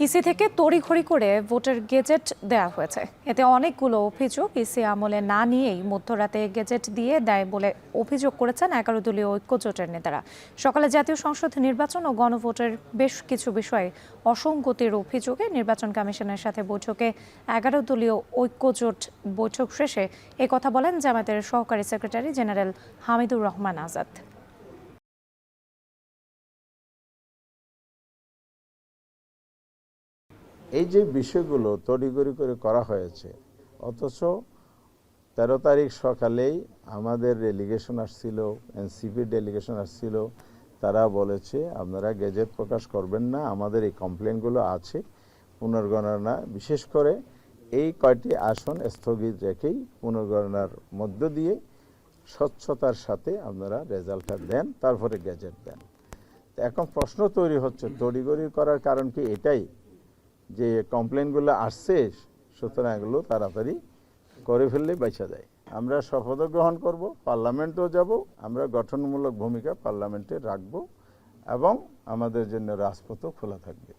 EC থেকে তড়িঘড়ি করে ভোটের গেজেট দেওয়া হয়েছে। এতে অনেকগুলো অভিযোগ ইসি আমলে না নিয়েই মধ্যরাতে গেজেট দিয়ে দেয় বলে অভিযোগ করেছেন 11 দলীয় ঐক্যজোটের নেতারা। সকালে জাতীয় সংসদ নির্বাচন ও গণভোটের বেশ কিছু বিষয়ে অসঙ্গতির অভিযোগে নির্বাচন কমিশনের সাথে বৈঠকে 11 দলীয় ঐক্যজোট বৈঠক শেষে একথা বলেন জামায়াতের সহকারী সেক্রেটারি জেনারেল হামিদুর রহমান আজাদ। এই যে বিষয়গুলো তড়িঘড়ি করে করা হয়েছে, অথচ 13 তারিখ সকালেই আমাদের ডেলিগেশন আসছিল, এনসিপির ডেলিগেশন আসছিল, তারা বলেছে আপনারা গেজেট প্রকাশ করবেন না, আমাদের এই কমপ্লেনগুলো আছে, পুনর্গণনা বিশেষ করে এই কয়টি আসন স্থগিত রেখেই পুনর্গণনার মধ্য দিয়ে স্বচ্ছতার সাথে আপনারা রেজাল্টটা দেন, তারপরে গেজেট দেন। এখন প্রশ্ন তৈরি হচ্ছে তড়িঘড়ি করার কারণ কি এটাই যে কমপ্লেনগুলো আসছে, সুতরাং এগুলো তাড়াতাড়ি করে ফেললে বেঁচে যায়। আমরা শপথ গ্রহণ করব, পার্লামেন্টেও যাব, আমরা গঠনমূলক ভূমিকা পার্লামেন্টে রাখব এবং আমাদের জন্য রাজপথও খোলা থাকবে।